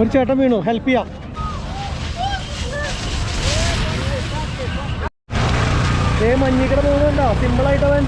ഒരു ചേട്ടൻ വീണു, ഹെൽപ്പ് ചെയ്യാം. മഞ്ഞിക്കട പോകുന്നുണ്ടോ? സിമ്പിളായിട്ട് അവൻ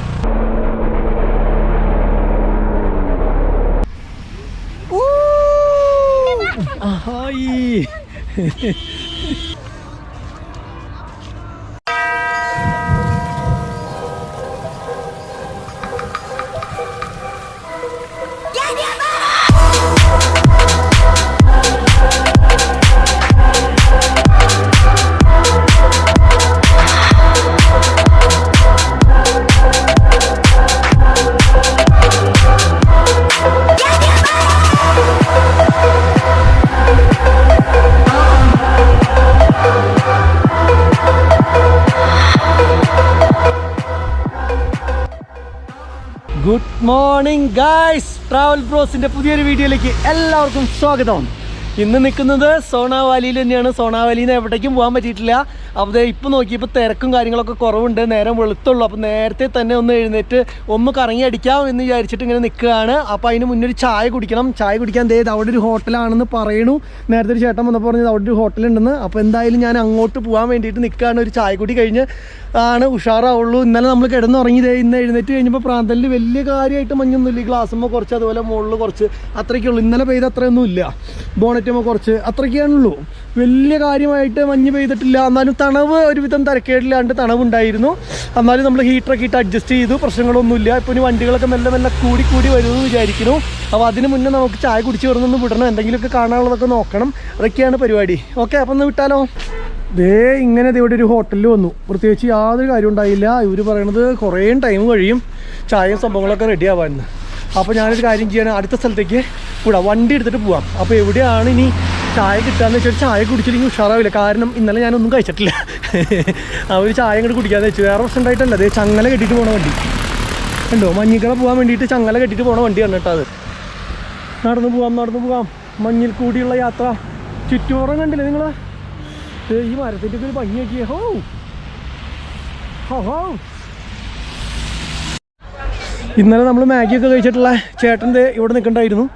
ഗുഡ് മോർണിംഗ് ഗായ്സ്. ട്രാവൽ ബ്രോസിൻ്റെ പുതിയൊരു വീഡിയോയിലേക്ക് എല്ലാവർക്കും സ്വാഗതം. ഇന്ന് നിൽക്കുന്നത് സോണാവാലിയിൽ തന്നെയാണ്. സോണാവാലിയിൽ നിന്ന് എവിടേക്കും പോകാൻ പറ്റിയിട്ടില്ല. അപ്പോൾ ഇപ്പോൾ നോക്കിയപ്പോൾ തിരക്കും കാര്യങ്ങളൊക്കെ കുറവുണ്ട്, നേരം വെളുത്തുള്ളൂ. അപ്പോൾ നേരത്തെ തന്നെ ഒന്ന് എഴുന്നേറ്റ് ഒന്ന് കറങ്ങി അടിക്കാം എന്ന് വിചാരിച്ചിട്ട് ഇങ്ങനെ നിൽക്കുകയാണ്. അപ്പോൾ അതിന് മുന്നേ ഒരു ചായ കുടിക്കണം. ചായ കുടിക്കാൻ അവിടെ ഒരു ഹോട്ടലാണെന്ന് പറയണു. നേരത്തെ ഒരു ചേട്ടൻ വന്നപ്പോൾ പറഞ്ഞത് അവിടെ ഒരു ഹോട്ടലുണ്ടെന്ന്. അപ്പോൾ എന്തായാലും ഞാൻ അങ്ങോട്ട് പോകാൻ വേണ്ടിയിട്ട് നിൽക്കുകയാണ്. ഒരു ചായ കുടി കഴിഞ്ഞ് ആണ് ഉഷാറാവുള്ളൂ. ഇന്നലെ നമ്മൾ കിടന്നുറങ്ങിയതേ, ഇന്ന് എഴുന്നേറ്റ് കഴിഞ്ഞപ്പോൾ പ്രാന്തലിൽ വലിയ കാര്യമായിട്ട് മഞ്ഞൊന്നുമില്ല. ഗ്ലാസ്സുമ്പോൾ കുറച്ച്, അതുപോലെ മുകളിൽ കുറച്ച്, അത്രയ്ക്കുള്ളൂ. ഇന്നലെ പെയ്ത് അത്രയൊന്നും ഇല്ല. ബോണറ്റുമ്പോൾ കുറച്ച്, അത്രയ്ക്കാണുള്ളൂ. വലിയ കാര്യമായിട്ട് മഞ്ഞ് പെയ്തിട്ടില്ല. എന്നാലും തണവ് ഒരുവിധം തരക്കേടില്ലാണ്ട് തണവുണ്ടായിരുന്നു. എന്നാലും നമ്മൾ ഹീറ്ററൊക്കെ ഇട്ട് അഡ്ജസ്റ്റ് ചെയ്തു, പ്രശ്നങ്ങളൊന്നുമില്ല. ഇപ്പോൾ ഇനി വണ്ടികളൊക്കെ മെല്ലെ മെല്ലെ കൂടി വരുമെന്ന് വിചാരിക്കുന്നു. അപ്പോൾ അതിന് മുന്നേ നമുക്ക് ചായ കുടിച്ച് വരുന്നൊന്ന് വിടണം, എന്തെങ്കിലുമൊക്കെ കാണാനുള്ളതൊക്കെ നോക്കണം. അതൊക്കെയാണ് പരിപാടി. ഓക്കെ, അപ്പം ഒന്ന് വിട്ടാലോ. ഇങ്ങനെ ഇവിടെ ഒരു ഹോട്ടലിൽ വന്നു. പ്രത്യേകിച്ച് യാതൊരു കാര്യം ഉണ്ടായില്ല. ഇവർ പറയണത് കുറേ ടൈം കഴിയും ചായയും സംഭവങ്ങളൊക്കെ റെഡി ആവാമെന്ന്. അപ്പോൾ ഞാനൊരു കാര്യം ചെയ്യണം, അടുത്ത സ്ഥലത്തേക്ക് കൂടാ വണ്ടി എടുത്തിട്ട് പോവാം. അപ്പോൾ എവിടെയാണ് ഇനി ചായ കിട്ടാന്ന് വെച്ചാൽ ചായ കുടിച്ചില്ലെങ്കിൽ ഉഷാറാവില്ല. കാരണം ഇന്നലെ ഞാനൊന്നും കഴിച്ചിട്ടില്ല. അവർ ചായ ഇങ്ങോട്ട് കുടിക്കാന്ന് വെച്ചു. വേറെ പ്രശ്നം ഉണ്ടായിട്ടല്ല. അതേ ചങ്ങല കെട്ടിയിട്ട് പോണ വണ്ടി ഉണ്ടോ, മഞ്ഞിക്കട പോകാൻ വേണ്ടിയിട്ട് ചങ്ങല കെട്ടിയിട്ട് പോണ വണ്ടിയാണ് കേട്ടോ അത്. നടന്നു പോകാം. മഞ്ഞിൽ കൂടിയുള്ള യാത്ര. ചുറ്റുപുറം കണ്ടില്ലേ നിങ്ങൾ? ഈ മരത്തിൻ്റെ ഒക്കെ ഒരു ഭംഗി നോക്കിയേ. ഇന്നലെ നമ്മൾ മാഗിയൊക്കെ കഴിച്ചിട്ടുള്ള ചേട്ടൻ ഇവിടെ നിൽക്കണ്ടായിരുന്നു.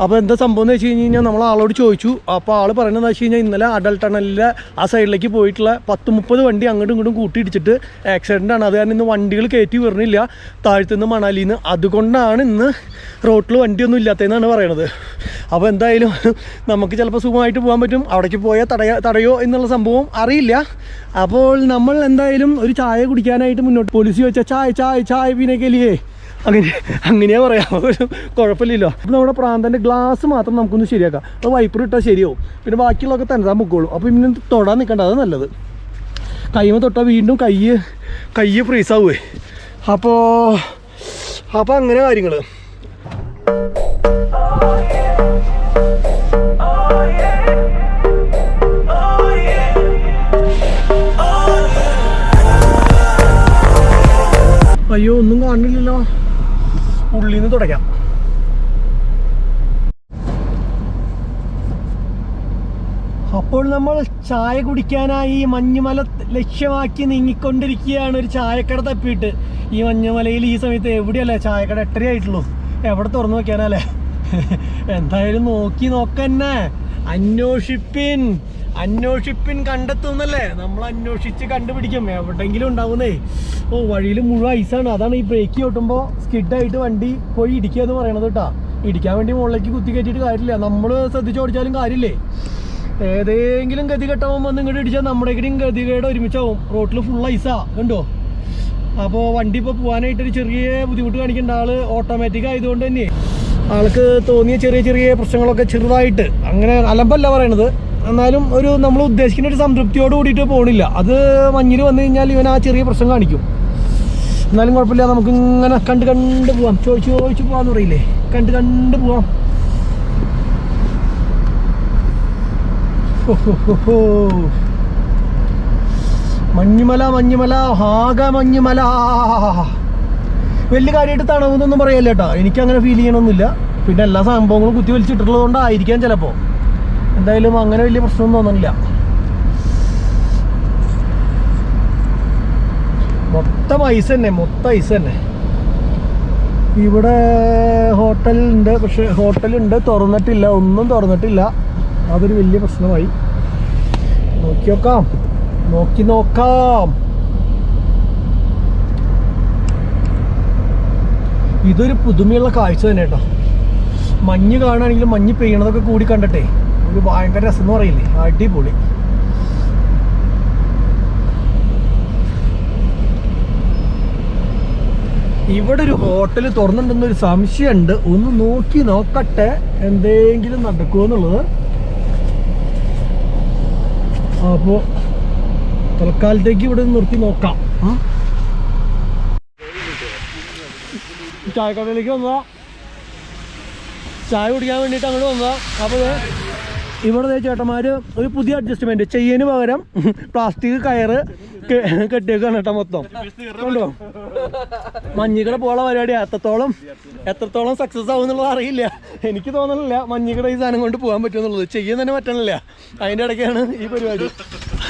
അപ്പോൾ എന്താ സംഭവം എന്ന് വെച്ച് കഴിഞ്ഞാൽ നമ്മൾ ആളോട് ചോദിച്ചു. അപ്പോൾ ആൾ പറയുന്നതെന്ന് വെച്ച് കഴിഞ്ഞാൽ ഇന്നലെ അടൽ ടണലിലെ ആ സൈഡിലേക്ക് പോയിട്ടുള്ള 10-30 വണ്ടി അങ്ങോട്ടും ഇങ്ങോട്ടും കൂട്ടിയിടിച്ചിട്ട് ആക്സിഡൻ്റാണ്. അത് കാരണം ഇന്ന് വണ്ടികൾ കയറ്റി വരുന്നില്ല താഴത്തുനിന്ന് മണാലിയിൽ നിന്ന്. അതുകൊണ്ടാണ് ഇന്ന് റോട്ടിൽ വണ്ടിയൊന്നും ഇല്ലാത്തതെന്നാണ് പറയണത്. അപ്പോൾ എന്തായാലും നമുക്ക് ചിലപ്പോൾ സുഖമായിട്ട് പോകാൻ പറ്റും. അവിടേക്ക് പോയാൽ തടയോ എന്നുള്ള സംഭവം അറിയില്ല. അപ്പോൾ നമ്മൾ എന്തായാലും ഒരു ചായ കുടിക്കാനായിട്ട് മുന്നോട്ട്. പോലീസ് ചോദിച്ചാൽ ചായ പീനേക്കലിയേ അങ്ങനെയാ പറയാം, കുഴപ്പമില്ലല്ലോ. അപ്പോൾ നമ്മുടെ പ്രാന്തൻ്റെ ഗ്ലാസ് മാത്രം നമുക്കൊന്ന് ശരിയാക്കാം. അപ്പോൾ വൈപ്പർ ഇട്ടാൽ ശരിയാവും. പിന്നെ ബാക്കിയുള്ളതൊക്കെ തന്നെ പൊക്കോളും. അപ്പോൾ ഇങ്ങനെ തൊടാൻ നിൽക്കേണ്ട, അത് നല്ലത്. കൈമ തൊട്ടാൽ വീണ്ടും കൈ ഫ്രീസാവുമേ. അപ്പോൾ അങ്ങനെ കാര്യങ്ങൾ. അയ്യോ, ഒന്നും കാണില്ലല്ലോ. ഉള്ളിൽ നിന്ന് തുടയ്ക്കാം. അപ്പോൾ നമ്മൾ ചായ കുടിക്കാനായി മഞ്ഞുമല ലക്ഷ്യമാക്കി നീങ്ങിക്കൊണ്ടിരിക്കുകയാണ്. ഒരു ചായക്കട തപ്പിയിട്ട്. ഈ മഞ്ഞുമലയിൽ ഈ സമയത്ത് എവിടെയല്ലേ ചായക്കട? 8:30 ആയിട്ടുള്ളൂ. എവിടെ തുറന്നു നോക്കിയാലേ? എന്തായാലും നോക്കന്നെ. അന്വേഷിപ്പിൻ കണ്ടെത്തുന്നല്ലേ. നമ്മൾ അന്വേഷിച്ച് കണ്ടുപിടിക്കും. എവിടെയെങ്കിലും ഉണ്ടാവുന്നേ. വഴിയിൽ മുഴുവൻ ഐസാണ്. അതാണ് ഈ ബ്രേക്ക് ചവിട്ടുമ്പോൾ സ്കിഡായിട്ട് വണ്ടി പോയി ഇടിക്കുക എന്ന് പറയണത് കേട്ടോ. ഇടിക്കാൻ വേണ്ടി മുകളിലേക്ക് കുത്തി കയറ്റിയിട്ട് കാര്യമില്ല. നമ്മൾ ശ്രദ്ധിച്ച് ഓടിച്ചാലും കാര്യമില്ലേ. ഏതെങ്കിലും ഗതികെട്ടവും വന്ന് ഇങ്ങോട്ട് ഇടിച്ചാൽ നമ്മുടെയും ഗതികേട് ഒരുമിച്ചാവും. റോട്ടിൽ ഫുൾ ഐസാ കണ്ടോ. അപ്പോൾ വണ്ടി ഇപ്പോൾ പോകാനായിട്ടൊരു ചെറിയ ബുദ്ധിമുട്ട് കാണിക്കേണ്ട. ആള് ഓട്ടോമാറ്റിക് ആയതുകൊണ്ട് തന്നെ ആൾക്ക് തോന്നിയ ചെറിയ പ്രശ്നങ്ങളൊക്കെ ചെറുതായിട്ട്, അങ്ങനെ അലമ്പല്ല പറയണത്, എന്നാലും ഒരു നമ്മൾ ഉദ്ദേശിക്കുന്ന ഒരു സംതൃപ്തിയോട് കൂടിയിട്ട് പോകണില്ല. അത് മഞ്ഞിൽ വന്നു കഴിഞ്ഞാൽ ഇവൻ ആ ചെറിയ പ്രശ്നം കാണിക്കും. എന്നാലും കുഴപ്പമില്ല, നമുക്ക് ഇങ്ങനെ കണ്ട് പോവാം. ചോദിച്ചു പോവാന്ന് പറയില്ലേ, കണ്ട് പോവാം. മഞ്ഞുമല ആകെ മഞ്ഞുമല. വലിയ കാര്യമായിട്ട് തണവെന്നൊന്നും പറയല്ല കേട്ടോ. എനിക്കങ്ങനെ ഫീൽ ചെയ്യണമെന്നില്ല. പിന്നെ എല്ലാ സംഭവങ്ങളും കുത്തി വലിച്ചിട്ടുള്ളത് കൊണ്ടായിരിക്കാം ചിലപ്പോൾ. എന്തായാലും അങ്ങനെ വലിയ പ്രശ്നമൊന്നും തോന്നുന്നില്ല. മൊത്തം ഐസ് തന്നെ. ഇവിടെ ഹോട്ടലുണ്ട്, പക്ഷെ ഹോട്ടലുണ്ട്, തുറന്നിട്ടില്ല, ഒന്നും തുറന്നിട്ടില്ല. അതൊരു വലിയ പ്രശ്നമായി. നോക്കി നോക്കാം. ഇതൊരു പുതുമയുള്ള കാഴ്ച തന്നെ കേട്ടോ. മഞ്ഞ് കാണുകയാണെങ്കിലും മഞ്ഞ് പെയ്യണതൊക്കെ കൂടി കണ്ടിട്ടെ ഒരു ഭയങ്കര രസം എന്ന് പറയില്ലേ, അടിപൊളി. ഇവിടെ ഒരു ഹോട്ടൽ തുറന്നിട്ടുണ്ടെന്നൊരു സംശയമുണ്ട്. ഒന്ന് നോക്കി നോക്കട്ടെ എന്തെങ്കിലും നടക്കുമോ എന്നുള്ളത്. അപ്പോൾ തൽക്കാലത്തേക്ക് ഇവിടെ നിർത്തി നോക്കാം. ചായക്കടയിലേക്ക് വന്നതാ, ചായ കുടിക്കാൻ വേണ്ടിയിട്ട് അങ്ങോട്ട് വന്നതാ. അപ്പോൾ ഇവിടെ ചേട്ടന്മാർ ഒരു പുതിയ അഡ്ജസ്റ്റ്മെൻറ്റ് ചെയ്യുന്നതിന് പകരം പ്ലാസ്റ്റിക് കയറ് കെട്ടിയേക്കാണ് കേട്ടോ മൊത്തം. കണ്ടോ, മഞ്ഞിക്കട പോള പരിപാടിയാണ്. എത്രത്തോളം സക്സസ് ആവും എന്നുള്ളത് അറിയില്ല. എനിക്ക് തോന്നണില്ല മഞ്ഞിക്കട ഈ സാധനം കൊണ്ട് പോകാൻ പറ്റുമെന്നുള്ളത്. ചെയ്യാൻ തന്നെ പറ്റണില്ല. അതിൻ്റെ ഇടയ്ക്കാണ് ഈ പരിപാടി.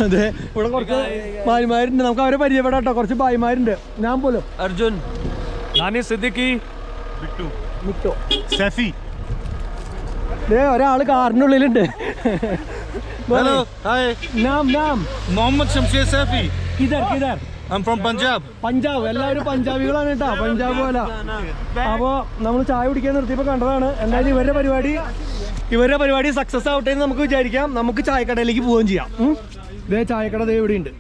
അതെ, ഇവിടെ കുറച്ച് ഭായിമാരുണ്ട്, നമുക്ക് അവരെ പരിചയപ്പെടാം കേട്ടോ. കുറച്ച് ഭായിമാരുണ്ട്. ഞാൻ പോലും അർജുൻ, നാനി, സിദ്ദിഖി, മിറ്റോ, സഫി. ഒരാള് കാറിനുള്ളിലുണ്ട്. Hello, hi. നാം Mohammed Shamsher Safi. കിധർ I'm from Punjab. Punjab. എല്ലാവരും പഞ്ചാബികളാണ് കേട്ടോ, പഞ്ചാബ് പോലെ. അപ്പോൾ നമ്മൾ ചായ കുടിക്കാൻ നിർത്തിയപ്പോൾ കണ്ടതാണ്. എന്തായാലും ഇവരുടെ പരിപാടി സക്സസ് ആവട്ടെ എന്ന് നമുക്ക് വിചാരിക്കാം. നമുക്ക് ചായക്കടയിലേക്ക് പോവുകയും ചെയ്യാം. ഇതേ ചായക്കട ദേ ഇവിടെ ഉണ്ട്.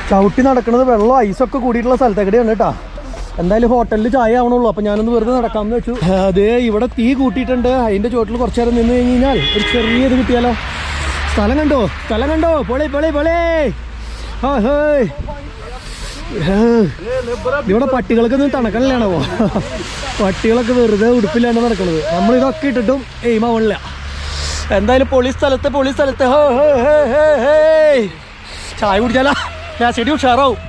ചവിട്ടി നടക്കുന്നത് വെള്ളം ഐസൊക്കെ കൂടിയിട്ടുള്ള സ്ഥലത്തേക്കടെയാണ് കേട്ടോ. എന്തായാലും ഹോട്ടലിൽ ചായ ആവണുള്ളൂ. അപ്പോൾ ഞാനൊന്ന് വെറുതെ നടക്കാമെന്ന് വെച്ചു. അതേ ഇവിടെ തീ കൂട്ടിയിട്ടുണ്ട്. അതിൻ്റെ ചോട്ടിൽ കുറച്ച് നേരം നിന്ന് കഴിഞ്ഞ് കഴിഞ്ഞാൽ ഒരു ചെറിയത് കിട്ടിയാലോ. സ്ഥലം കണ്ടോ, പൊളി. ഇവിടെ പട്ടികൾക്കൊന്നും തണക്കണില്ലാണോ? പട്ടികളൊക്കെ വെറുതെ ഉടുപ്പില്ലാണ്ട് നടക്കുന്നത്. നമ്മളിതൊക്കെ ഇട്ടിട്ടും എയിമാവണില്ല. എന്തായാലും പൊളി സ്ഥലത്ത് ചായ കുടിച്ചാലോ. ശരി, ഉഷാറാവും.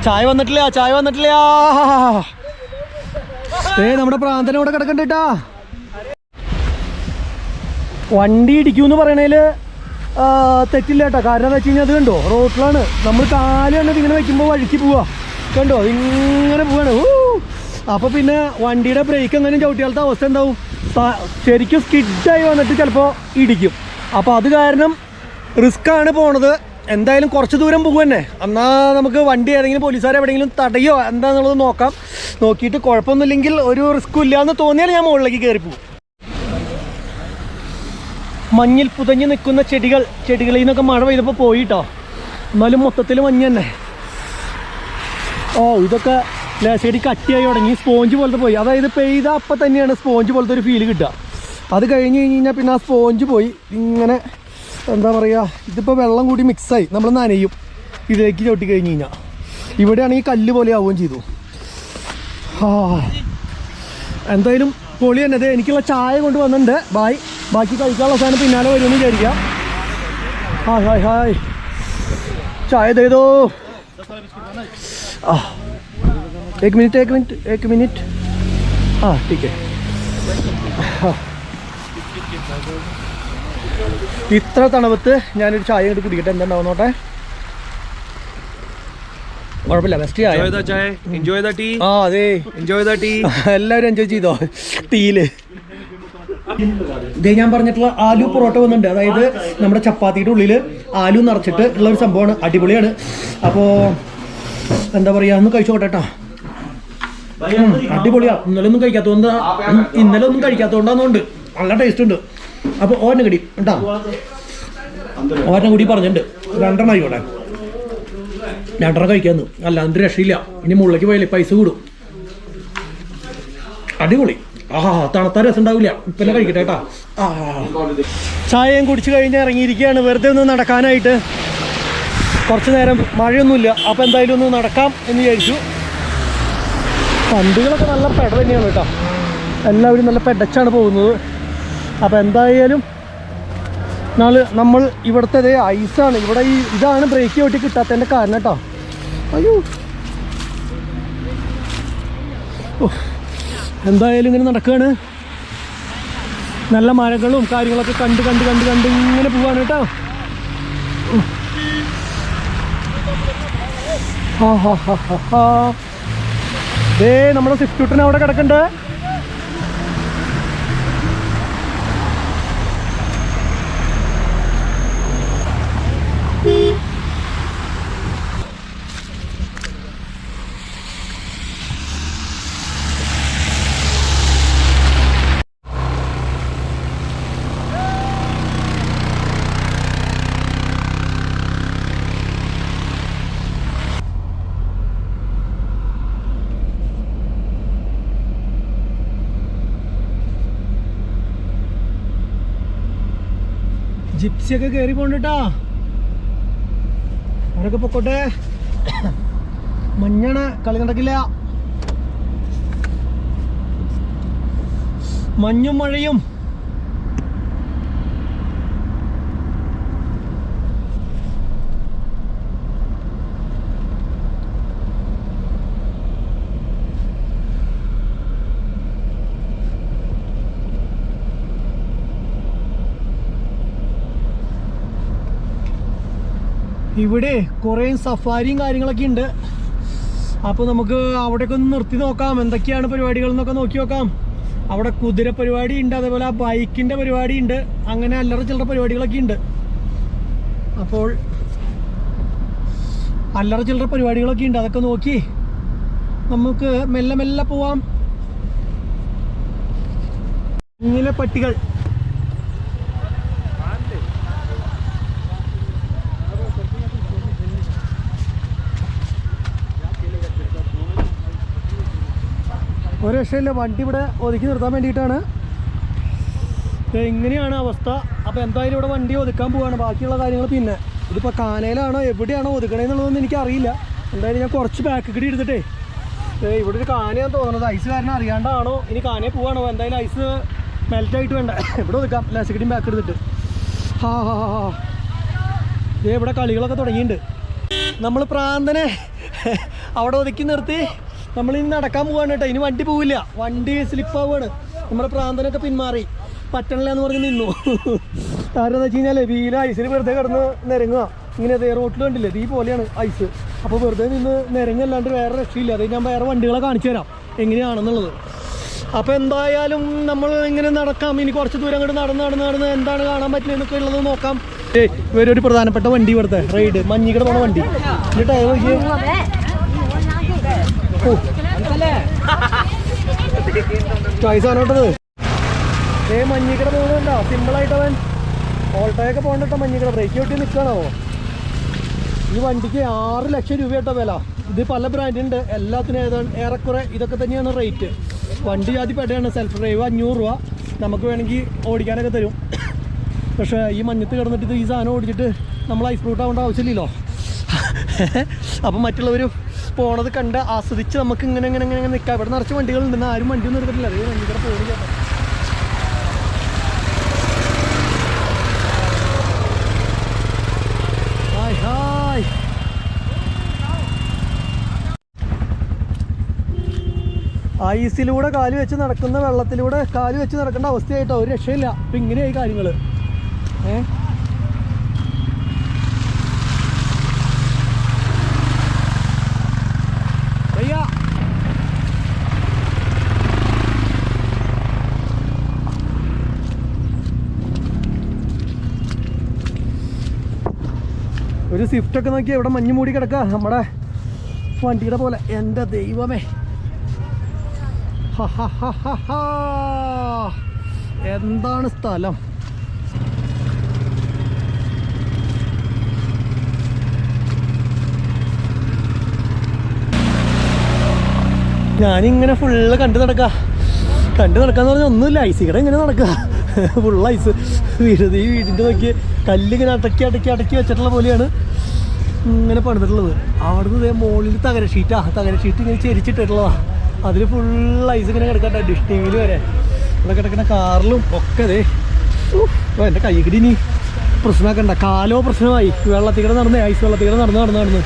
ചായ വന്നിട്ടില്ല. നമ്മുടെ പ്രാന്തന ഇവിടെ കിടക്കണ്ട കേട്ടാ. വണ്ടി ഇടിക്കൂന്ന് പറയണേൽ തെറ്റില്ല കേട്ടോ. കാരണം എന്താ വെച്ച് കഴിഞ്ഞാൽ അത് കണ്ടോ, റോട്ടിലാണ്. നമ്മൾ കാല് കണ്ടിട്ട് ഇങ്ങനെ വെക്കുമ്പോൾ വഴിക്ക് പോവാ. കണ്ടോ, ഇങ്ങനെ പോവാണ്. അപ്പോൾ പിന്നെ വണ്ടിയുടെ ബ്രേക്ക് എങ്ങനെയും ചവിട്ടിയാലത്തെ അവസ്ഥ എന്താവും, ശരിക്കും സ്കിഡായി വന്നിട്ട് ചിലപ്പോൾ ഇടിക്കും. അപ്പോൾ അത് കാരണം റിസ്ക്കാണ് പോണത്. എന്തായാലും കുറച്ച് ദൂരം പോകും തന്നെ. എന്നാൽ നമുക്ക് വണ്ടി ഏതെങ്കിലും പോലീസുകാർ എവിടെയെങ്കിലും തടയോ എന്താണെന്നുള്ളത് നോക്കാം. നോക്കിയിട്ട് കുഴപ്പമൊന്നുമില്ലെങ്കിൽ ഒരു റിസ്ക്കും ഇല്ലയെന്ന് തോന്നിയാൽ ഞാൻ മുകളിലേക്ക് കയറിപ്പോകും. മഞ്ഞിൽ പുതഞ്ഞ് നിൽക്കുന്ന ചെടികളിൽ നിന്നൊക്കെ മഴ പെയ്തപ്പോൾ പോയിട്ടോ. എന്നാലും മൊത്തത്തിൽ മഞ്ഞ് തന്നെ. ഇതൊക്കെ ലേശടി കട്ടിയായി തുടങ്ങി, സ്പോഞ്ച് പോലത്തെ പോയി. അതായത് പെയ്ത അപ്പം തന്നെയാണ് സ്പോഞ്ച് പോലത്തെ ഒരു ഫീല് കിട്ടുക. അത് കഴിഞ്ഞ് കഴിഞ്ഞാൽ പിന്നെ ആ സ്പോഞ്ച് പോയി ഇങ്ങനെ എന്താ പറയുക, ഇതിപ്പോൾ വെള്ളം കൂടി മിക്സായി നമ്മൾ നനയും ഇതിലേക്ക് ചവിട്ടി കഴിഞ്ഞ് കഴിഞ്ഞാൽ. ഇവിടെയാണെങ്കിൽ കല്ല് പോലെ ആവുകയും ചെയ്തു. എന്തായാലും പൊളി തന്നെ. എനിക്കുള്ള ചായ കൊണ്ട് വന്നിട്ടുണ്ട്. ബാക്കി കഴിക്കാനുള്ള സാധനം പിന്നാലെ വരുമെന്ന് വിചാരിക്കാം. ഹായ് ചായ ചെയ്തോ. एक मिनट ठीक है. ഇത്ര തണുപ്പത്ത് ഞാനൊരു ചായ ഇങ്ങോട്ട് കുടിക്കട്ടെ, എന്താ ഉണ്ടാവുന്നോട്ടെ. കുഴപ്പമില്ല, ബെസ്റ്റ് ചായ. അതെ, എല്ലാവരും എൻജോയ് ചെയ്തോ ടീയില്. ഇതേ ഞാൻ പറഞ്ഞിട്ടുള്ള ആലു പൊറോട്ട വന്നിട്ടുണ്ട്. അതായത് നമ്മുടെ ചപ്പാത്തിയുടെ ഉള്ളിൽ ആലു നിറച്ചിട്ട് ഉള്ള ഒരു സംഭവമാണ്. അടിപൊളിയാണ്. അപ്പോൾ എന്താ പറയുക, ഒന്ന് കഴിച്ചോട്ടെ കേട്ടോ. അടിപൊളിയാ. ഇന്നലെ ഒന്നും കഴിക്കാത്തതുകൊണ്ടാന്നുണ്ട്. നല്ല ടേസ്റ്റ് ഉണ്ട്. അപ്പോൾ ഓരോ കടി കേട്ടോ, ഓരോ കൂടി പറഞ്ഞിട്ടുണ്ട്. 2 ആയിക്കോട്ടെ, 2 കഴിക്കാന്ന്. അല്ല അതിൻ്റെ രക്ഷയില്ല. ഇനി മുകളിലേക്ക് പോയാലേ പൈസ കൂടും. അടിപൊളി. തണുത്ത രസം ഉണ്ടാവില്ല. ഇപ്പം കഴിക്കട്ടെ കേട്ടാ. ചായയും കുടിച്ച് കഴിഞ്ഞ് ഇറങ്ങിയിരിക്കുകയാണ് വെറുതെ ഒന്ന് നടക്കാനായിട്ട്. കുറച്ച് നേരം മഴയൊന്നുമില്ല. അപ്പോൾ എന്തായാലും ഒന്ന് നടക്കാം എന്ന് വിചാരിച്ചു. വണ്ടികളൊക്കെ നല്ല പെട തന്നെയാണ് കേട്ടോ. എല്ലാവരും നല്ല പെടച്ചാണ് പോകുന്നത്. അപ്പോൾ എന്തായാലും നമ്മൾ ഇവിടുത്തെ ഐസാണ്. ഇവിടെ ഇതാണ് ബ്രേക്ക് ചവിട്ടി കിട്ടാത്തതിൻ്റെ കാരണം കേട്ടോ. അയ്യോ, എന്തായാലും ഇങ്ങനെ നടക്കുകയാണ്. നല്ല മരങ്ങളും കാര്യങ്ങളൊക്കെ കണ്ട് ഇങ്ങനെ പോവാണ് കേട്ടോ. ദേ നമ്മുടെ സ്വിഫ്റ്റ് കുട്ടൻ അവിടെ കിടക്കണ്ട്. ജിപ്സിയൊക്കെ കയറി പോണ്ടിട്ടാ, അവരൊക്കെ പൊക്കോട്ടെ. മഞ്ഞാണ്, കളി നടക്കില്ല. മഞ്ഞും മഴയും. ഇവിടെ കുറേ സഫാരിയും കാര്യങ്ങളൊക്കെ ഉണ്ട്. അപ്പോൾ നമുക്ക് അവിടെയൊക്കെ ഒന്ന് നിർത്തി നോക്കാം, എന്തൊക്കെയാണ് പരിപാടികൾ എന്നൊക്കെ നോക്കി നോക്കാം. അവിടെ കുതിര പരിപാടി ഉണ്ട്, അതേപോലെ ആ ബൈക്കിൻ്റെ പരിപാടി ഉണ്ട്, അങ്ങനെ അല്ലറ ചില്ലറ പരിപാടികളൊക്കെ ഉണ്ട്. അപ്പോൾ അല്ലറ ചില്ലറ പരിപാടികളൊക്കെ ഉണ്ട്, അതൊക്കെ നോക്കി നമുക്ക് മെല്ലെ മെല്ലെ പോവാം. ഇങ്ങനെ പട്ടികൾ ഒരു രക്ഷയില്ല, വണ്ടി ഇവിടെ ഒതുക്കി നിർത്താൻ വേണ്ടിയിട്ടാണ്. എങ്ങനെയാണ് അവസ്ഥ? അപ്പോൾ എന്തായാലും ഇവിടെ വണ്ടി ഒതുക്കാൻ പോവുകയാണ്. ബാക്കിയുള്ള കാര്യങ്ങൾ പിന്നെ ഇതിപ്പോൾ കാനയിലാണോ എവിടെയാണോ ഒതുക്കണേന്നുള്ളതൊന്നും എനിക്കറിയില്ല. എന്തായാലും ഞാൻ കുറച്ച് ബാക്ക് കിടി എടുത്തിട്ടേ, ഇവിടെ ഒരു കാനയാന്ന് തോന്നുന്നത്. ഐസ് കാരണം അറിയാണ്ടാണോ ഇനി കാനയെ പോവാണോ? എന്തായാലും ഐസ് മെൽറ്റായിട്ട് വേണ്ട, ഇവിടെ ഒതുക്കാം. ലാസ്റ്റ് കിടിയും ബാക്ക് എടുത്തിട്ട് ഇവിടെ കളികളൊക്കെ തുടങ്ങിയിട്ടുണ്ട്. നമ്മൾ പ്രാന്തനെ അവിടെ ഒതുക്കി നിർത്തി നമ്മളിനി നടക്കാൻ പോവാണ് കേട്ടോ. ഇനി വണ്ടി പോവില്ല, വണ്ടി സ്ലിപ്പാവുകയാണ്. നമ്മുടെ പ്രാന്തനൊക്കെ പിന്മാറി, പറ്റണില്ല എന്ന് പറഞ്ഞ് നിന്നു. കാരണം എന്താ വെച്ച് കഴിഞ്ഞാൽ വീല ഐസിൽ വെറുതെ കിടന്ന് നിരങ്ങുക. ഇങ്ങനെ റോട്ടിൽ കണ്ടില്ലേ, ഈ പോലെയാണ് ഐസ്. അപ്പോൾ വെറുതെ നിന്ന് നിരങ്ങല്ലാണ്ട് വേറെ രക്ഷയില്ല. അത് ഞാൻ വേറെ വണ്ടികളെ കാണിച്ചു തരാം എങ്ങനെയാണെന്നുള്ളത്. അപ്പോൾ എന്തായാലും നമ്മൾ ഇങ്ങനെ നടക്കാം. ഇനി കുറച്ച് ദൂരം അങ്ങോട്ട് നടന്ന് എന്താണ് കാണാൻ പറ്റുന്നത് എന്നൊക്കെ ഉള്ളത് നോക്കാം. ഇവരൊരു പ്രധാനപ്പെട്ട വണ്ടി ഇവിടുത്തെ റൈഡ്, മഞ്ഞിക്കട പോണ വണ്ടി. എന്നിട്ട് ചോയ്സാണോട്ടത്. മഞ്ഞിക്കട പോകുന്നുണ്ടോ? സിമ്പിളായിട്ട് അവൻ ഓൾട്ടോയൊക്കെ പോകണ്ടോ. മഞ്ഞിക്കട ബ്രേക്ക് ചവിട്ടി നിൽക്കണോ? ഈ വണ്ടിക്ക് 6 ലക്ഷം രൂപ കേട്ടോ വില. ഇത് പല ബ്രാൻഡുണ്ട്, എല്ലാത്തിനും ഏറെക്കുറെ ഇതൊക്കെ തന്നെയാണ് റേറ്റ്. വണ്ടി ജാതി പെടയാണ്. സെൽഫ് ഡ്രൈവ് 500 രൂപ. നമുക്ക് വേണമെങ്കിൽ ഓടിക്കാനൊക്കെ തരും. പക്ഷേ ഈ മഞ്ഞത്ത് കിടന്നിട്ട് ഈ സാധനം ഓടിച്ചിട്ട് നമ്മൾ ഐസ് ഫ്രൂട്ട് ആവേണ്ട ആവശ്യമില്ലല്ലോ. അപ്പം മറ്റുള്ളവർ പോണത് കണ്ട് ആസ്വദിച്ച് നമുക്ക് ഇങ്ങനെ നിൽക്കാം. ഇവിടെ നിറച്ച് വണ്ടികളുണ്ടെന്ന് ആരും വണ്ടിയൊന്നും എടുത്തിട്ടില്ല. അതേ വണ്ടിയുടെ പോകുന്നില്ല. ഐസിലൂടെ കാല് വെച്ച് നടക്കുന്ന വെള്ളത്തിലൂടെ കാല് വെച്ച് നടക്കേണ്ട അവസ്ഥയായിട്ടോ, ഒരു രക്ഷയില്ല. അപ്പം ഇങ്ങനെയായി കാര്യങ്ങൾ. ഒരു സ്വിഫ്റ്റൊക്കെ നോക്കി ഇവിടെ മഞ്ഞ് മൂടി കിടക്കുക നമ്മുടെ വണ്ടിയുടെ പോലെ. എൻ്റെ ദൈവമേ, എന്താണ് സ്ഥലം! ഞാനിങ്ങനെ ഫുള്ള് കണ്ടു നടക്കാന്ന് പറഞ്ഞാൽ ഒന്നുമില്ല. ഐസിക്കട ഇങ്ങനെ നടക്കുക, ഫുൾ ഐസ്. ഈ വീടിൻ്റെ നോക്കി കല്ലിങ്ങനെ അടക്കി വെച്ചിട്ടുള്ള പോലെയാണ് ഇങ്ങനെ പണിതിട്ടുള്ളത്. അവിടുന്ന് ഇതേ മുകളിൽ തകര ഷീറ്റ് ഇങ്ങനെ ചെരിച്ചിട്ടുള്ളതാണ്. അതിൽ ഫുൾ ഐസ് ഇങ്ങനെ കിടക്കട്ടെ. ഡിഷ് ടി വിയിൽ വരെ ഇവിടെ കിടക്കുന്ന കാറിലും ഒക്കെ അതെ. എൻ്റെ കൈകിടി ഇനി പ്രശ്നമാക്കണ്ട, കാലോ പ്രശ്നമായി. വെള്ളത്തിൽ കൂടെ നടന്നേ, ഐസ് വെള്ളത്തിൽ കൂടെ നടന്ന്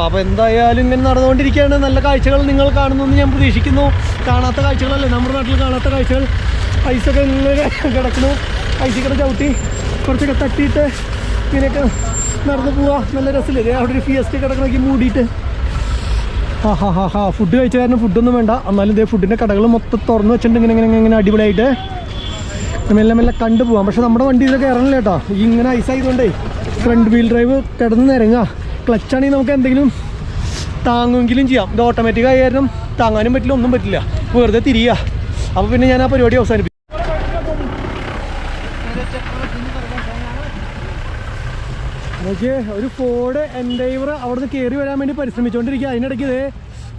അപ്പോൾ എന്തായാലും ഇങ്ങനെ നടന്നുകൊണ്ടിരിക്കുകയാണ്. നല്ല കാഴ്ചകൾ നിങ്ങൾ കാണുന്നു ഞാൻ പ്രതീക്ഷിക്കുന്നു. കാണാത്ത കാഴ്ചകളല്ലേ നമ്മുടെ നാട്ടിൽ കാണാത്ത കാഴ്ചകൾ. ഐസൊക്കെ ഇങ്ങനെ കിടക്കുന്നു. ഐസിൽ കൂടെ ചവിട്ടി കുറച്ചൊക്കെ തട്ടിയിട്ട് ഇങ്ങനെയൊക്കെ നടന്ന് പോവാ, നല്ല രസമില്ലേ? അവിടെ ഒരു ഫിയസ്റ്റ് കിടക്കണക്കി മൂടിയിട്ട്. ഫുഡ് കഴിച്ച കാരണം ഫുഡൊന്നും വേണ്ട, എന്നാലും ഇതേ ഫുഡിൻ്റെ കടകൾ മൊത്തം തുറന്ന് വെച്ചിട്ടുണ്ട്. ഇങ്ങനെ അടിപൊളിയായിട്ട് മെല്ലെ മെല്ലെ കണ്ടു പോവാം. പക്ഷെ നമ്മുടെ വണ്ടി ഇതൊക്കെ ഇറങ്ങില്ല കേട്ടോ, ഈ ഇങ്ങനെ ഐസായതുകൊണ്ടേ. ഫ്രണ്ട് വീൽ ഡ്രൈവ് കിടന്ന് നിരങ്ങുക. ക്ലച്ചാണെങ്കിൽ നമുക്ക് എന്തെങ്കിലും താങ്ങുമെങ്കിലും ചെയ്യാം. ഇത് ഓട്ടോമാറ്റിക് ആയ കാരണം താങ്ങാനും പറ്റില്ല, ഒന്നും പറ്റില്ല, വെറുതെ തിരിയുക. അപ്പോൾ പിന്നെ ഞാൻ ആ പരിപാടി അവസാനിപ്പിക്കും. നോക്കിയേ, ഒരു ഫോർഡ് എൻഡൈവർ അവിടെ നിന്ന് കയറി വരാൻ വേണ്ടി പരിശ്രമിച്ചുകൊണ്ടിരിക്കുക. അതിനിടയ്ക്ക് ഇതേ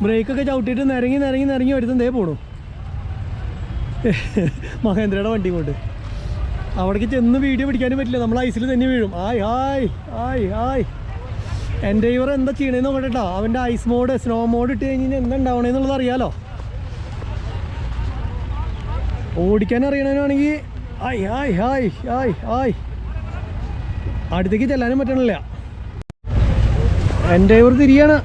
ബ്രേക്കൊക്കെ ചവിട്ടിയിട്ട് നിരങ്ങി വരുന്നത് പോണു മഹേന്ദ്രയുടെ വണ്ടി കൊണ്ട്. അവിടേക്ക് ചെന്ന് വീഡിയോ പിടിക്കാനും പറ്റില്ല, നമ്മൾ ഐസിൽ തന്നെ വീഴും. ഹായ് എൻഡൈവർ എന്താ ചെയ്യണേന്ന് നോക്കട്ടെ. അവൻ്റെ ഐസ് മോഡ്, സ്നോ മോഡ് ഇട്ട് കഴിഞ്ഞാൽ എന്താ ഉണ്ടാവണേന്നുള്ളത് അറിയാലോ. ഓടിക്കാൻ അറിയണവനാണെങ്കിൽ അടുത്തേക്ക് ചെല്ലാനും പറ്റണില്ല. എൻഡൈവർ തിരിയാണ്.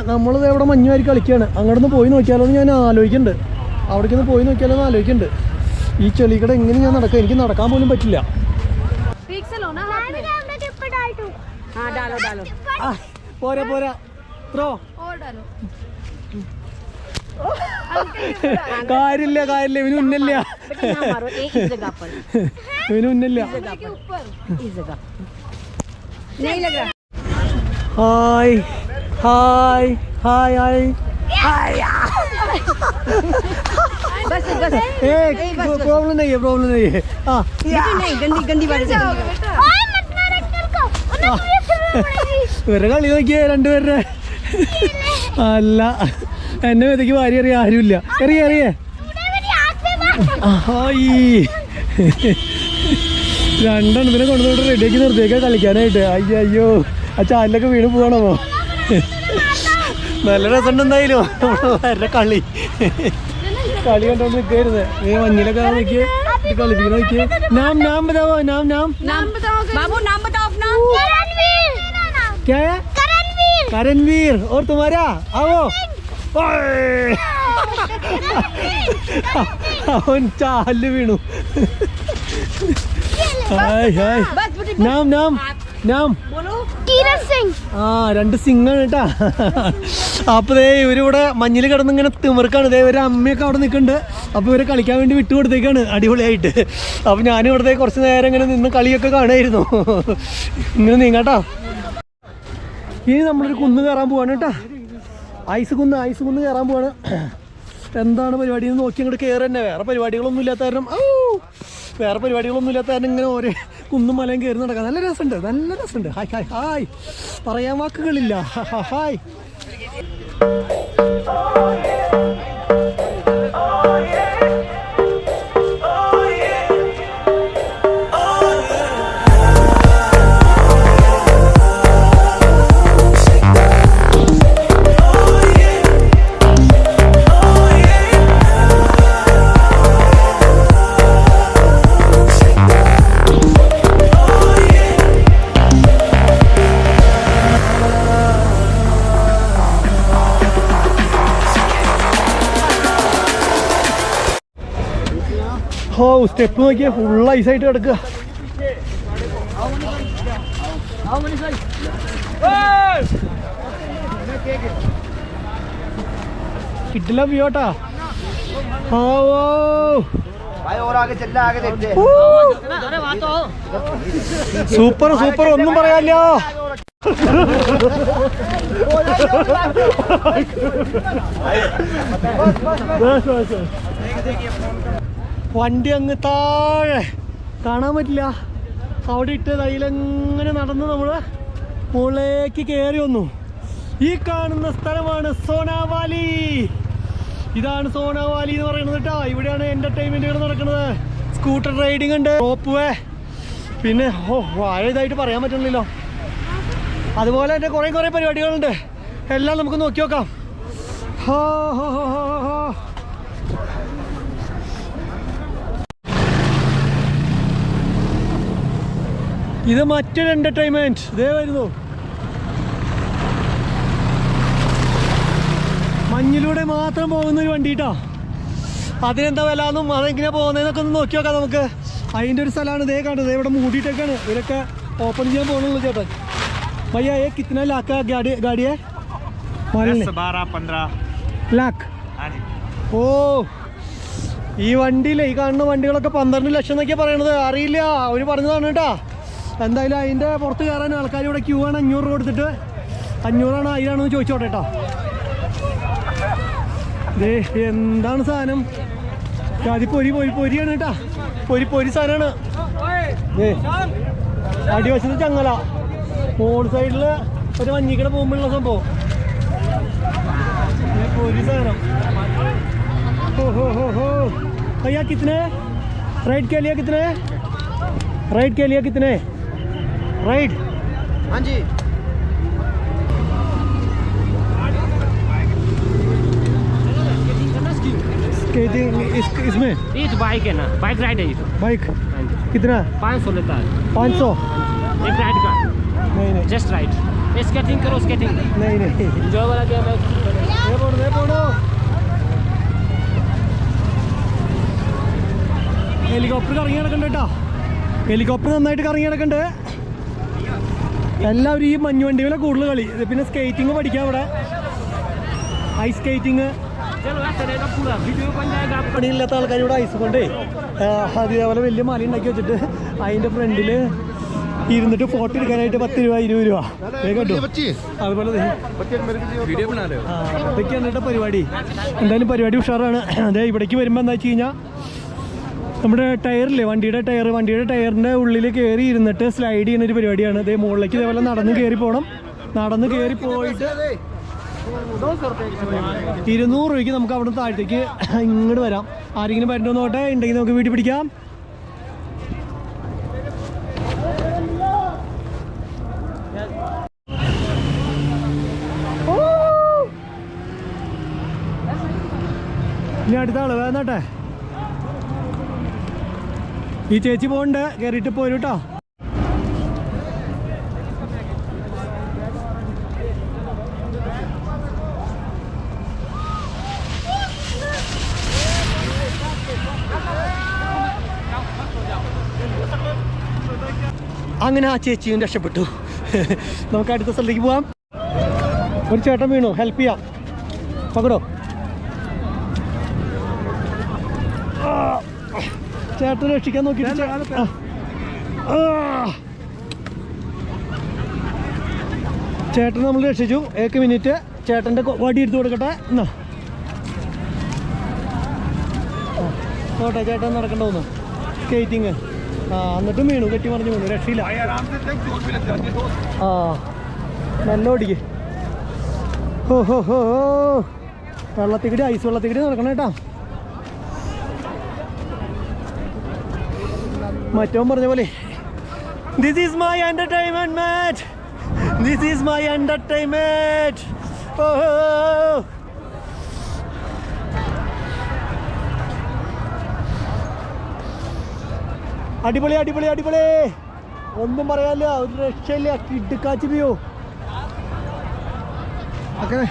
നമ്മളിത് എവിടെ മഞ്ഞുമാരി കളിക്കുകയാണ്. അങ്ങോട്ടൊന്ന് പോയി നോക്കിയാലോ എന്ന് ഞാൻ ആലോചിക്കുന്നുണ്ട്. അവിടേക്കൊന്ന് പോയി നോക്കിയാലോ എന്ന് ആലോചിക്കുന്നുണ്ട്. ഈ ചെളിക്കട എങ്ങനെ ഞാൻ നടക്കാം? എനിക്ക് നടക്കാൻ പോലും പറ്റില്ല. പോരാ ത്രോ കാര്യമില്ല ഇവന് ഉന്നല്ല. ഹായ് प्रॉब्लम नहीं है ഇവരുടെ കളി നോക്കിയേ രണ്ടുപേരുടെ. അല്ല, എന്നെ വിതയ്ക്ക് വാരി അറിയാൻ ആരുമില്ല. എറിയേ രണ്ടെണ്ണത്തിനെ കൊണ്ടുപോയിട്ട് റെഡിയാക്കി നിർത്തിയേക്കാ കളിക്കാനായിട്ട്. അയ്യോ ആ ചാലിലൊക്കെ വീണ് പോകണമോ? നല്ല രസമുണ്ട് എന്തായാലും അവരുടെ കളി കണ്ടോണ്ട് നിൽക്കായിരുന്നേ. ഈ മഞ്ഞിലൊക്കെ നോക്കിയേ, കളിപ്പിക്കണ നോക്കിയേ. नाम बताओ. क्या है? करणवीर. और तुम्हारा? आओ. അവൻ ചാല് വീണു. നാം രണ്ട് സിംഗാണ് കേട്ടാ. അപ്പൊ ദേ ഇവരിവിടെ മഞ്ഞിൽ കിടന്ന് ഇങ്ങനെ തിമിർക്കാണ്. ദേ ഒരു അമ്മയൊക്കെ അവിടെ നിൽക്കുന്നുണ്ട്. അപ്പൊ ഇവരെ കളിക്കാൻ വേണ്ടി വിട്ടുകൊടുത്തേക്കാണ് അടിപൊളിയായിട്ട്. അപ്പൊ ഞാനും ഇവിടുത്തെ കുറച്ച് നേരം ഇങ്ങനെ നിന്ന് കളിയൊക്കെ കാണുമായിരുന്നു. ഇങ്ങനെ നീങ്ങാട്ടോ. ഇനി നമ്മളൊരു കുന്ന് കയറാൻ പോവാണ് കേട്ടാ. ഐസ് കുന്ന് കയറാൻ പോവാണ്. എന്താണ് പരിപാടി എന്ന് നോക്കി അങ്ങോട്ട് കയറി തന്നെ. വേറെ പരിപാടികളൊന്നും ഇല്ലാത്ത കാരണം ഇങ്ങനെ ഓരോ കുന്നും മലയും കയറി നടക്കാം. നല്ല രസമുണ്ട്. ഹായ് പറയാൻ വാക്കുകളില്ല. ഹായ് സ്റ്റെപ്പ് നോക്കിയാൽ ഫുൾ ഐസായിട്ട് കിടക്കുക. കിട്ടില്ല വ്യൂട്ടാ. സൂപ്പർ ഒന്നും പറയാല്ലോ. വണ്ടി അങ്ങ് താഴെ കാണാൻ പറ്റില്ല. അവിടെ ഇട്ട് അതിലെങ്ങനെ നടന്ന് നമ്മൾ മുകളിലേക്ക് കയറി വന്നു. ഈ കാണുന്ന സ്ഥലമാണ് സോനാവാലി. ഇതാണ് സോനാവാലി എന്ന് പറയുന്നത് കേട്ടോ. ഇവിടെയാണ് എൻ്റർടൈൻമെൻറ്റുകൾ നടക്കുന്നത്. സ്കൂട്ടർ റൈഡിങ് ഉണ്ട്, റോപ്പ് വേ, പിന്നെ ഇതായിട്ട് പറയാൻ പറ്റുന്നില്ലല്ലോ. അതുപോലെ തന്നെ കുറേ പരിപാടികളുണ്ട്. എല്ലാം നമുക്ക് നോക്കി നോക്കാം. ഇത് മറ്റൊരു എൻ്റർടൈൻമെൻറ്റ്. ഇതേ വരുന്നു. മഞ്ഞിലൂടെ മാത്രം പോകുന്നൊരു വണ്ടി കേട്ടോ. അതിനെന്താ വില എന്നും അതെങ്ങനെയാണ് പോകുന്നതെന്നൊക്കെ ഒന്ന് നോക്കി നോക്കാം നമുക്ക്. അതിൻ്റെ ഒരു സ്ഥലമാണ് ഇതേ കാണുന്നത്. ഇവിടെ മൂടിയിട്ടൊക്കെയാണ്. ഇവരൊക്കെ ओपन ചെയ്യാൻ പോകണുള്ളൂ ചേട്ടൻ. भैया ये कितना लाख का गाड़ी है? 12-15 लाख. हाँ जी. ഓ ഈ വണ്ടിയിലെ ഈ കാണുന്ന വണ്ടികളൊക്കെ 12 ലക്ഷം എന്നൊക്കെയാണ് പറയണത്. അറിയില്ല, അവർ പറഞ്ഞതാണ് കേട്ടോ. എന്തായാലും അതിൻ്റെ പുറത്ത് കയറാൻ ആൾക്കാർ ഇവിടെ ക്യൂ ആണ്. 500 രൂപ കൊടുത്തിട്ട് 500 1000 ചോദിച്ചോട്ടെ കേട്ടോ. എന്താണ് സാധനം? അത് പൊരിയാണ് കേട്ടാ. പൊരി സാധനമാണ്. അടിവശത്ത് ചങ്ങല, മോൾ സൈഡിൽ ഒരു മഞ്ഞിക്കട പോകുമ്പോഴുള്ള സംഭവം. പൊരി സാധനം. हो भैया कितने राइड के लिए कितने? राइड के लिए कितने? राइड हाँ जी. स्केटिंग इसमें ये तो बाइक है ना, बाइक राइड है ये तो. बाइक कितना? 500 लेता है 500. एक राइड का. नहीं जस्ट राइड. स्केटिंग करो, स्केटिंग नहीं जो वाला गेम है. പോണോ. ഹെലികോപ്റ്റർ കറങ്ങി നടക്കണ്ട കേട്ടോ. ഹെലികോപ്റ്റർ നന്നായിട്ട് കറങ്ങി നടക്കണ്ട്. എല്ലാവരും ഈ മഞ്ഞുവണ്ടികളെ കൂടുതൽ കളി. പിന്നെ സ്കേറ്റിങ് പഠിക്കാം ഇവിടെ. Ice skating. चलो ऐसे रहेगा पूरा वीडियो बन जाएगा आपका. പണിയില്ലാത്ത ആൾക്കാർ ഇവിടെ ഐസ് കൊണ്ടേ അതേപോലെ വലിയ മല ഉണ്ടാക്കി വെച്ചിട്ട് അതിൻ്റെ ഫ്രണ്ടിൽ ഇരുന്നിട്ട് ഫോട്ടോ എടുക്കാനായിട്ട് 10 രൂപ 20 രൂപ കേട്ടോ. അതുപോലെ അതൊക്കെയാണ് കേട്ടോ പരിപാടി. എന്തായാലും പരിപാടി ഉഷാറാണ്. അതെ ഇവിടേക്ക് വരുമ്പോൾ എന്താ വെച്ച് കഴിഞ്ഞാൽ നമ്മുടെ ടയറില്ലേ, വണ്ടിയുടെ ടയറിൻ്റെ ഉള്ളിൽ കയറി ഇരുന്നിട്ട് സ്ലൈഡ് ചെയ്യുന്നൊരു പരിപാടിയാണ്. അതേ മുകളിലേക്ക് ഇതേപോലെ നടന്ന് കയറി പോകണം. നടന്ന് കയറി പോയിട്ട് 200 രൂപയ്ക്ക് നമുക്ക് അവിടെ നിന്ന് താഴത്തേക്ക് ഇങ്ങോട്ട് വരാം. ആരെങ്കിലും വരണ്ടോ നോട്ടെ, ഉണ്ടെങ്കിൽ നമുക്ക് വീട്ടിൽ പിടിക്കാം. ഇനി അടുത്ത ആള് വേന്നോട്ടെ. ഈ ചേച്ചി പോകണ്ട്, കയറിയിട്ട് പോരും കേട്ടോ. അങ്ങനെ ആ ചേച്ചിയും രക്ഷപ്പെട്ടു. നമുക്ക് അടുത്ത സ്ഥലത്തേക്ക് പോവാം. ഒരു ചേട്ടൻ വീണു, ഹെൽപ്പ് ചെയ്യാം. പകടോ ചേട്ടൻ രക്ഷിക്കാൻ നോക്കിയിട്ട് ചേട്ടൻ നമ്മൾ രക്ഷിച്ചു. 1 മിനിറ്റ് ചേട്ടൻ്റെ വടി എടുത്ത് കൊടുക്കട്ടെ. എന്നാ നോട്ടെ, ചേട്ടൻ നടക്കണ്ട തോന്നുന്നു. സ്കേറ്റിങ് എന്നിട്ടും വീണു, കെട്ടി മറിഞ്ഞു വീണു, രക്ഷയില്ല. നല്ല ഓടിക്ക്. ഹോ വെള്ളത്തിക്കടി, ഐസ് വെള്ളത്തിക്കടി നടക്കണം കേട്ടോ. മറ്റവൻ പറഞ്ഞ പോലെ this is my entertainment match, this is my entertainment. അടിപൊളി അടിപൊളി അടിപൊളി, ഒന്നും പറയാനില്ല, ഒരു രക്ഷയില്ല. കിടുക്കാച്ചി വ്യൂ. അങ്ങനെ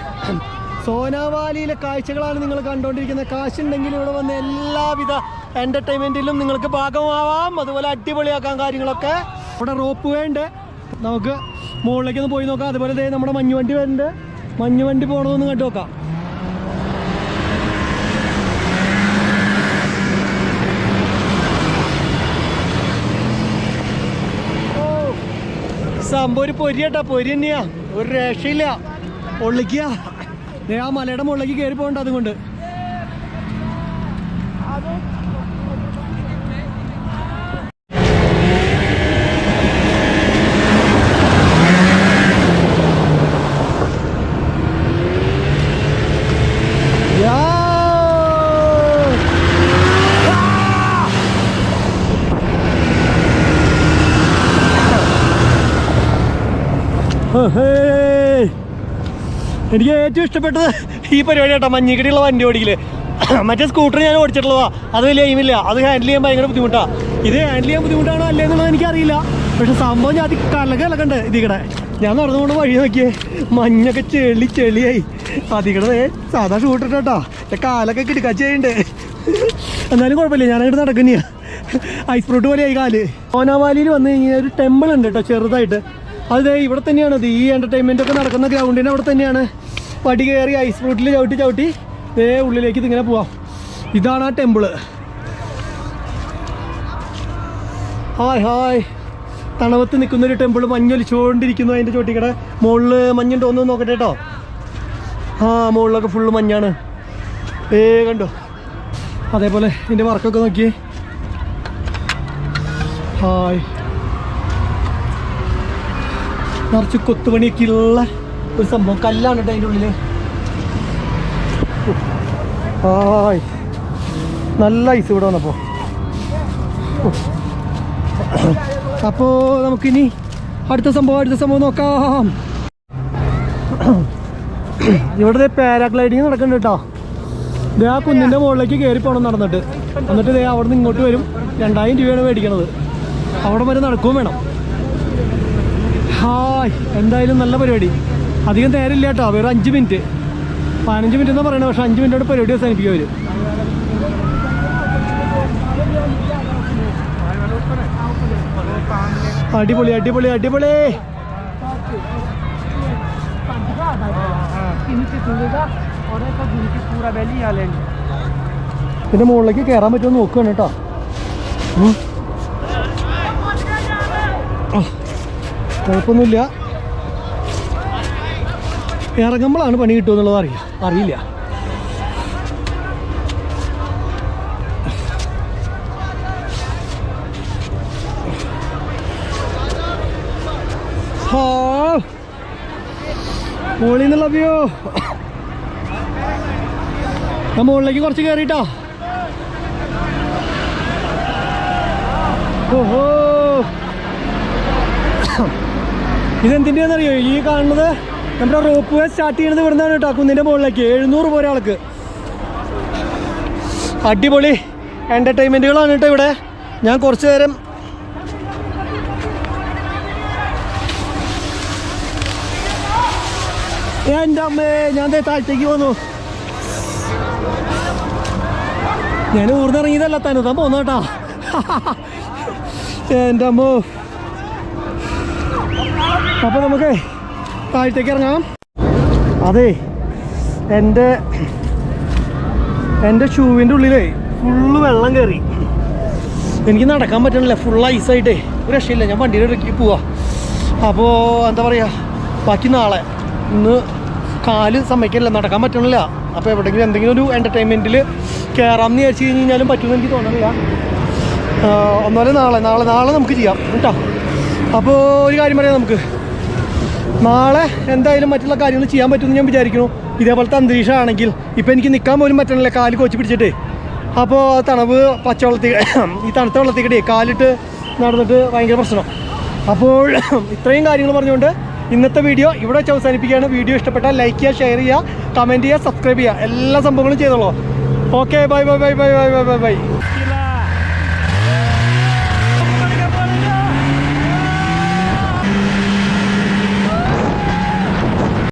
സോനാവാലിയിലെ കാഴ്ചകളാണ് നിങ്ങൾ കണ്ടുകൊണ്ടിരിക്കുന്നത്. കാശുണ്ടെങ്കിൽ ഇവിടെ വന്ന് എല്ലാവിധ എൻ്റർടൈൻമെൻറ്റിലും നിങ്ങൾക്ക് ഭാഗമാവാം. അതുപോലെ അടിപൊളിയാക്കാൻ കാര്യങ്ങളൊക്കെ. ഇവിടെ റോപ്പ് വേ ഉണ്ട്, നമുക്ക് മുകളിലേക്കൊന്ന് പോയി നോക്കാം. അതുപോലെ നമ്മുടെ മഞ്ഞുവണ്ടി വരുന്നുണ്ട്. മഞ്ഞുവണ്ടി പോകണമെന്ന് കണ്ടു നോക്കാം. സംഭവം ഒരു പൊരി കേട്ടാ, പൊരി തന്നെയാ, ഒരു രക്ഷയില്ല. ഒള്ളിക്കുക, ആ മലയുടെ മുകളിലേക്ക് കയറി പോകണ്ട. അതുകൊണ്ട് എനിക്ക് ഏറ്റവും ഇഷ്ടപ്പെട്ടത് ഈ പരിപാടി കേട്ടോ, മഞ്ഞിക്കടിയുള്ള വണ്ടി ഓടിക്കല്. മറ്റേ സ്കൂട്ടർ ഞാൻ ഓടിച്ചിട്ടുള്ളതാ, അത് വലിയ എയിമില്ല, അത് ഹാൻഡിൽ ചെയ്യാൻ ഭയങ്കര ബുദ്ധിമുട്ടാണ്. ഇത് ഹാൻഡിൽ ചെയ്യാൻ ബുദ്ധിമുട്ടാണോ അല്ലേ എന്നുള്ളത് എനിക്കറിയില്ല. പക്ഷെ സംഭവം ഞാൻ കലകണ്ട് ഇതിക്കടെ. ഞാൻ നടന്നുകൊണ്ട് വഴി നോക്കിയേ, മഞ്ഞൊക്കെ ചെളിയായി. അതിക്കടെ സാധാ ഷൂട്ടിട്ട് കേട്ടോ, കാലൊക്കെ കിടക്കാച്ചുണ്ട്. എന്നാലും കുഴപ്പമില്ല, ഞാനങ്ങോട്ട് നടക്കുന്നയാ. ഐസ് ഫ്രൂട്ട് പോലെയായി കാല്. സോനാവാലിയിൽ വന്നു കഴിഞ്ഞാൽ ഒരു ടെമ്പിൾ ഉണ്ട് കേട്ടോ ചെറുതായിട്ട്. അത് ഇവിടെ തന്നെയാണ്. ഈ എൻ്റർടൈൻമെൻ്റ് ഒക്കെ നടക്കുന്ന ഗ്രൗണ്ടിൻ്റെ അവിടെ തന്നെയാണ്. പടി കയറി ഐസ് ഫ്രൂട്ടിൽ ചവിട്ടി ഉള്ളിലേക്ക് ഇതിങ്ങനെ പോവാം. ഇതാണ് ആ ടെമ്പിള്. ഹായ് തണവത്ത് നിൽക്കുന്നൊരു ടെമ്പിൾ മഞ്ഞൊലിച്ചുകൊണ്ടിരിക്കുന്നു. അതിൻ്റെ ചോട്ടിക്കടെ മുകളിൽ മഞ്ഞുണ്ടോ ഒന്ന് നോക്കട്ടെ കേട്ടോ. മുകളിലൊക്കെ ഫുള്ള് മഞ്ഞാണ്. കണ്ടോ. അതേപോലെ ഇതിൻ്റെ വർക്കൊക്കെ നോക്കി. ഹായ് നിറച്ച് കൊത്തുപണിയൊക്കെ ഉള്ള ഒരു സംഭവം. കല്ലാണ് കേട്ടോ അതിൻ്റെ ഉള്ളിൽ. ഹായ് നല്ല ഐസ് ഇവിടെ വന്നപ്പോൾ. അപ്പോൾ നമുക്കിനി അടുത്ത സംഭവം നോക്കാം. ഇവിടെ പാരാഗ്ലൈഡിങ് നടക്കുന്നുണ്ട് കേട്ടോ. ഇത് ആ കുന്നിൻ്റെ മുകളിലേക്ക് കയറി പോകണം നടന്നിട്ട്. എന്നിട്ട് ഇതേ അവിടെ നിന്ന് ഇങ്ങോട്ട് വരും. 2000 രൂപയാണ് മേടിക്കണത്. അവിടെ വരെ നടക്കുകയും വേണം. ഹായ് എന്തായാലും നല്ല പരിപാടി. അധികം നേരമില്ല കേട്ടോ. വേറെ 5 മിനിറ്റ് 15 മിനിറ്റ് എന്നാണ് പറയണത്. പക്ഷേ 5 മിനിറ്റോടെ പരിപാടി അവസാനിപ്പിക്കും അവർ. അടിപൊളി അടിപൊളി അടിപൊളി. പിന്നെ മുകളിലേക്ക് കയറാൻ പറ്റുമോ നോക്കുകയാണ് കേട്ടോ. കുഴപ്പമൊന്നുമില്ല. ഇറങ്ങുമ്പോഴാണ് പണി കിട്ടുമെന്നുള്ളത് അറിയില്ല. മുകളിൽ നിന്നുള്ള വ്യൂ. ഞാൻ മുകളിലേക്ക് കുറച്ച് കയറിട്ടോ. ഓഹോ ഇതെന്തിൻ്റെയാണെന്നറിയോ? ഈ കാണുന്നത് നമ്മുടെ റോപ്പ് വേ സ്റ്റാർട്ട് ചെയ്യണത് ഇവിടെ നിന്നാണ് കേട്ടോ. കുന്നിൻ്റെ മുകളിലേക്ക് 700 രൂപ ഒരാൾക്ക്. അടിപൊളി എൻ്റർടൈൻമെൻറ്റുകളാണ് കേട്ടോ ഇവിടെ. ഞാൻ കുറച്ച് നേരം എൻ്റെ അമ്മേ ഞാൻ താഴത്തേക്ക് പോന്നു. ഞാൻ ഊർന്നിറങ്ങിയതല്ല തനുതാൻ പോന്നു കേട്ടോ. എൻ്റെ അമ്മോ. അപ്പോൾ നമുക്ക് താഴത്തേക്ക് ഇറങ്ങാം. അതെ എൻ്റെ ഷൂവിൻ്റെ ഉള്ളിലേ ഫുള്ള് വെള്ളം കയറി. എനിക്ക് നടക്കാൻ പറ്റണില്ല. ഫുൾ ഐസായിട്ടേ ഒരു രക്ഷയില്ല. ഞാൻ വണ്ടിയുടെ ഇടയ്ക്ക് പോവാം. അപ്പോൾ എന്താ പറയുക, ബാക്കി നാളെ. ഇന്ന് കാല് സമ്മതിക്കില്ല, നടക്കാൻ പറ്റണില്ല. അപ്പോൾ എവിടെയെങ്കിലും എന്തെങ്കിലും ഒരു എൻ്റർടൈൻമെൻറ്റിൽ കയറാമെന്ന് വിചാരിച്ചു കഴിഞ്ഞാലും പറ്റുമെന്ന് എനിക്ക് തോന്നണില്ല. ഒന്നുമല്ല നാളെ നമുക്ക് ചെയ്യാം കേട്ടോ. അപ്പോൾ ഒരു കാര്യം പറയാം, നമുക്ക് നാളെ എന്തായാലും മറ്റുള്ള കാര്യങ്ങൾ ചെയ്യാൻ പറ്റുമെന്ന് ഞാൻ വിചാരിക്കുന്നു. ഇതേപോലത്തെ അന്തരീക്ഷമാണെങ്കിൽ ഇപ്പം എനിക്ക് നിൽക്കാൻ പോലും പറ്റണില്ല, കാല് കൊച്ച് പിടിച്ചിട്ട്. അപ്പോൾ തണവ് പച്ചവെള്ളത്തിൽ ഈ തണുത്ത വെള്ളത്തിക്കടെ കാലിട്ട് നടന്നിട്ട് ഭയങ്കര പ്രശ്നം. അപ്പോൾ ഇത്രയും കാര്യങ്ങൾ പറഞ്ഞുകൊണ്ട് ഇന്നത്തെ വീഡിയോ ഇവിടെ വെച്ച് അവസാനിപ്പിക്കുകയാണ്. വീഡിയോ ഇഷ്ടപ്പെട്ടാൽ ലൈക്ക് ചെയ്യുക, ഷെയർ ചെയ്യുക, കമൻറ്റ് ചെയ്യുക, സബ്സ്ക്രൈബ് ചെയ്യുക. എല്ലാ സംഭവങ്ങളും ചെയ്തോളൂ. Okay, bye bye bye bye bye bye bye.